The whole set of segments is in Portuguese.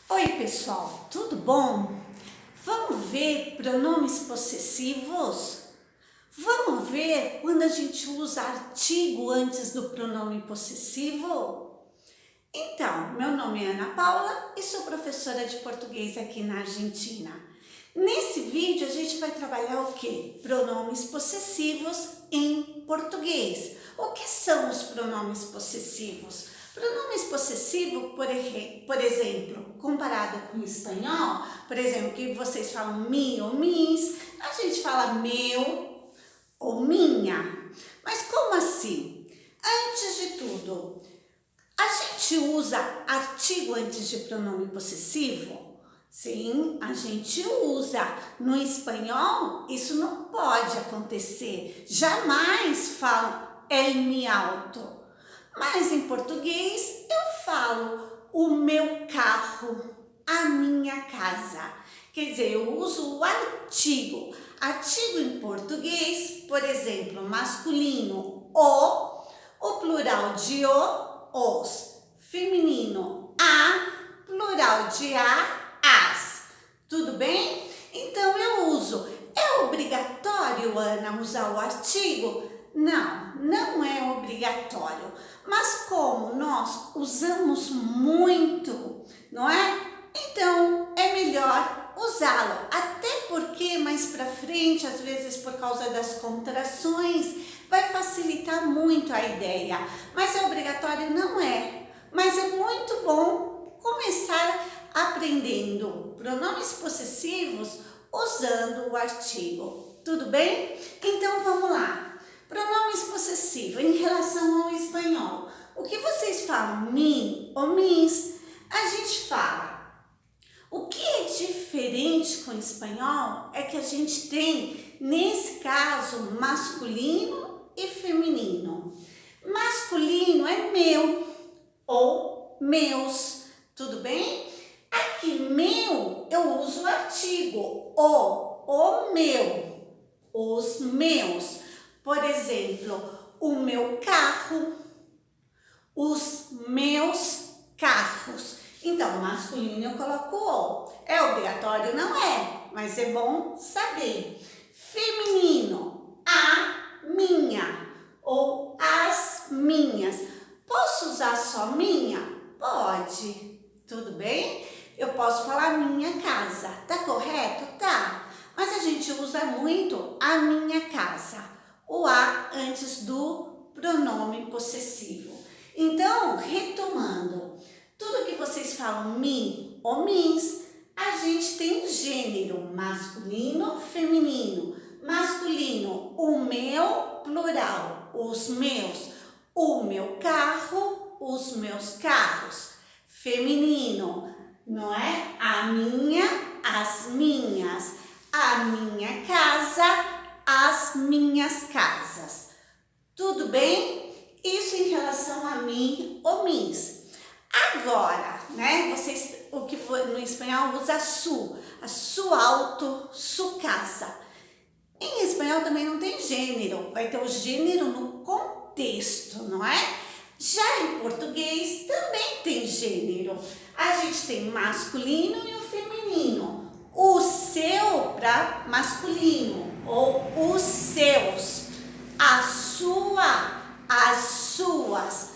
Oi pessoal, tudo bom? Vamos ver pronomes possessivos? Vamos ver quando a gente usa artigo antes do pronome possessivo? Então, meu nome é Ana Paula e sou professora de português aqui na Argentina. Nesse vídeo a gente vai trabalhar o quê? Pronomes possessivos em português. O que são os pronomes possessivos? Pronomes possessivos, por exemplo, comparado com o espanhol, por exemplo, que vocês falam mi ou mis, a gente fala meu ou minha. Mas como assim? Antes de tudo, a gente usa artigo antes de pronome possessivo? Sim, a gente usa. No espanhol, isso não pode acontecer. Jamais falo el mi auto. Mas em português, eu falo o meu carro, a minha casa. Quer dizer, eu uso o artigo. Artigo em português, por exemplo, masculino, o plural de os, feminino, a, plural de as. Tudo bem? Então eu uso. É obrigatório, Ana, usar o artigo? Não, não é obrigatório. Mas como nós usamos muito, não é? Então é melhor usá-lo. Até porque mais para frente, às vezes por causa das contrações, vai facilitar muito a ideia. Mas é obrigatório? Não é. Mas é muito bom começar aprendendo pronomes possessivos usando o artigo. Tudo bem? Então vamos lá. Pronomes possessivos em relação ao espanhol. O que vocês falam mi ou mis, a gente fala. O que é diferente com o espanhol é que a gente tem, nesse caso, masculino e feminino. Masculino é meu ou meus, tudo bem? Aqui, meu, eu uso o artigo, o meu, os meus. Por exemplo, o meu carro, os meus carros. Então, masculino eu coloco o. É obrigatório? Não é, mas é bom saber. Feminino, a minha ou as minhas. Posso usar só minha? Pode. Tudo bem? Eu posso falar minha casa. Tá correto? Tá. Mas a gente usa muito a minha casa. O a antes do pronome possessivo. Então, retomando, tudo que vocês falam mi ou mis, a gente tem gênero masculino, feminino. Masculino, o meu, plural, os meus. O meu carro, os meus carros. Feminino, não é? A minha, as minhas. A minha casa, as minhas casas. Tudo bem? Isso em relação a mim ou mis. Agora, né? Vocês, o que no espanhol usa su. A su auto, su casa. Em espanhol também não tem gênero. Vai ter o gênero no contexto, não é? Já em português também tem gênero. A gente tem masculino e o feminino. O seu para masculino ou os seus, a sua, as suas.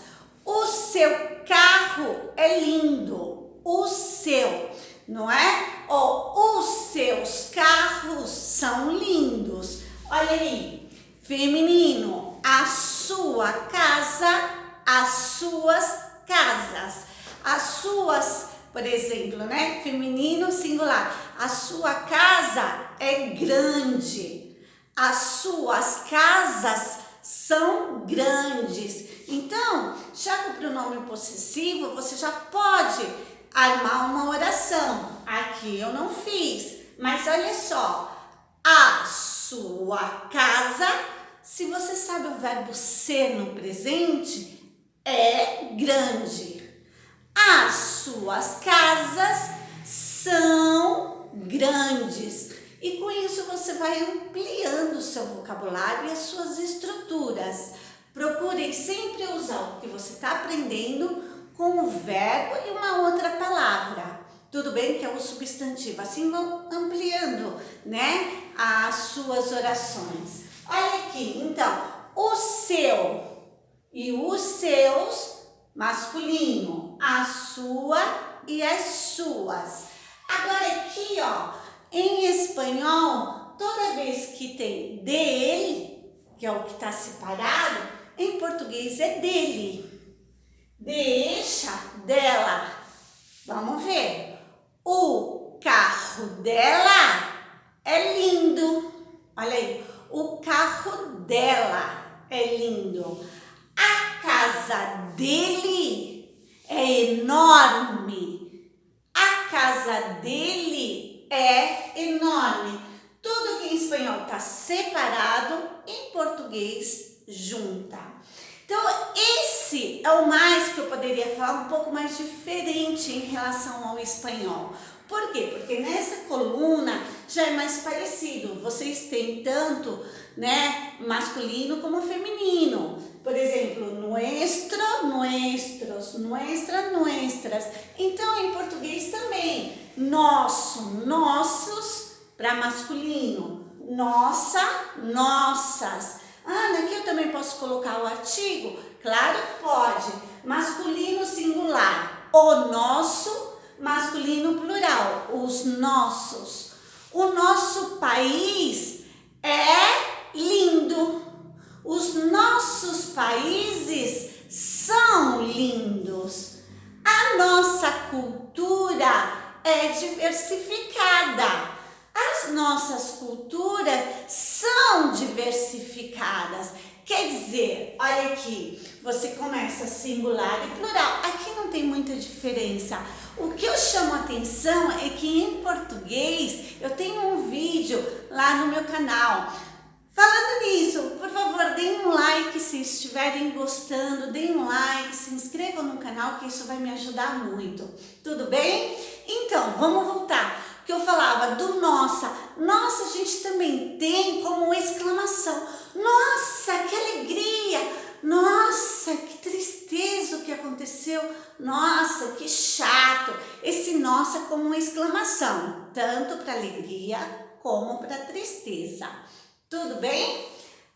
O seu carro é lindo, o seu, não é? Ou os seus carros são lindos. Olha aí, feminino, a sua casa, as suas casas. As suas, por exemplo, né? Feminino singular. A sua casa é grande. As suas casas são grandes. Então, já com o pronome possessivo, você já pode armar uma oração. Aqui eu não fiz, mas olha só. A sua casa, se você sabe o verbo ser no presente, é grande. As suas casas são grandes. E com isso você vai ampliando o seu vocabulário e as suas estruturas. Procure sempre usar o que você está aprendendo com o verbo e uma outra palavra. Tudo bem que é o substantivo. Assim vão ampliando, né, as suas orações. Olha aqui, então, o seu e os seus, masculino, a sua e as suas. Agora aqui, ó, em espanhol, toda vez que tem dele, que é o que está separado, em português é dele. Deixa, dela. Vamos ver. O carro dela é lindo. Olha aí, o carro dela é lindo. A casa dele é enorme. A casa dele é enorme. Tudo que em espanhol está separado, em português junta. Então, esse é o mais que eu poderia falar, um pouco mais diferente em relação ao espanhol. Por quê? Porque nessa coluna já é mais parecido. Vocês têm tanto, né, masculino como feminino. Por exemplo, nuestro, nuestros, nuestra, nuestras. Então, em português também, nosso, nossos para masculino, nossa, nossas. Ana, aqui eu também posso colocar o artigo? Claro que pode. Masculino singular, o nosso, masculino plural, os nossos. O nosso país é lindo. Os nossos países são lindos. A nossa cultura é diversificada. As nossas culturas são diversificadas. Quer dizer, olha aqui, você começa singular e plural. Aqui não tem muita diferença. O que eu chamo a atenção é que em português eu tenho um vídeo lá no meu canal. Falando nisso, por favor, deem um like se estiverem gostando, deem um like, se inscrevam no canal que isso vai me ajudar muito. Tudo bem? Então, vamos voltar. Que eu falava do nossa. Nossa, a gente também tem como exclamação. Nossa, que alegria! Nossa, que tristeza o que aconteceu! Nossa, que chato! Esse nossa como uma exclamação, tanto para alegria como para tristeza. Tudo bem?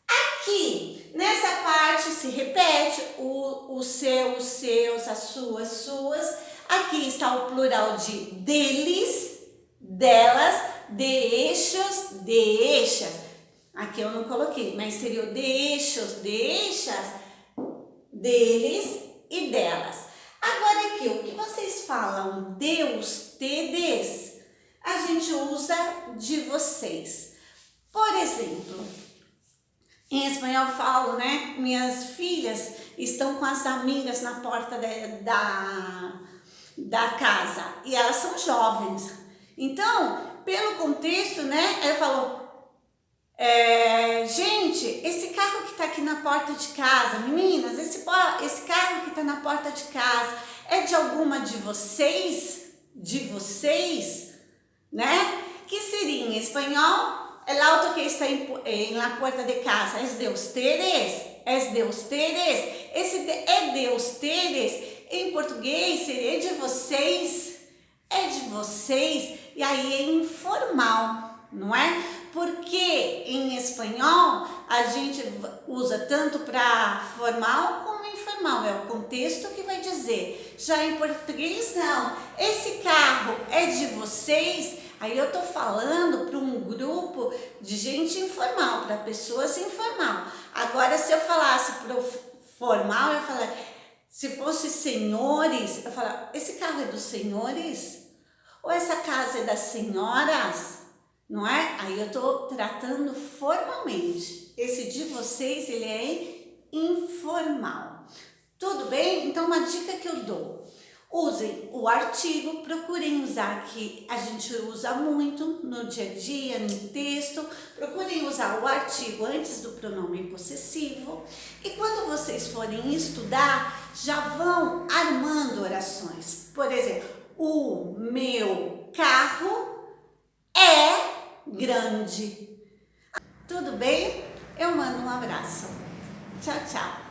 Aqui, nessa parte se repete o seu, os seus, as suas. Aqui está o plural de deles, delas, deixos, deixas. Aqui eu não coloquei, mas seria o deixos, deixas, deles e delas. Agora aqui, o que vocês falam de ustedes, a gente usa de vocês. Por exemplo, em espanhol eu falo, né? Minhas filhas estão com as amigas na porta da casa e elas são jovens. Então, pelo contexto, né? Eu falo, gente, esse carro que tá aqui na porta de casa, meninas, esse carro que tá na porta de casa é de alguma de vocês? De vocês? Né? Que seria em espanhol? El auto que está en la puerta de casa es de ustedes? Es de ustedes? Esse é de ustedes, em português seria de vocês? É de vocês? E aí é informal, não é? Porque em espanhol a gente usa tanto para formal como informal, é o contexto que vai dizer. Já em português não, esse carro é de vocês? Aí eu tô falando para um grupo de gente informal, para pessoas informal. Agora, se eu falasse para o formal, eu falaria, se fosse senhores, eu falaria, esse carro é dos senhores? Ou essa casa é das senhoras? Não é? Aí eu tô tratando formalmente. Esse de vocês, ele é informal. Tudo bem? Então, uma dica que eu dou. Usem o artigo, procurem usar, que a gente usa muito no dia a dia, no texto. Procurem usar o artigo antes do pronome possessivo. E quando vocês forem estudar, já vão armando orações. Por exemplo, o meu carro é grande. Tudo bem? Eu mando um abraço. Tchau, tchau.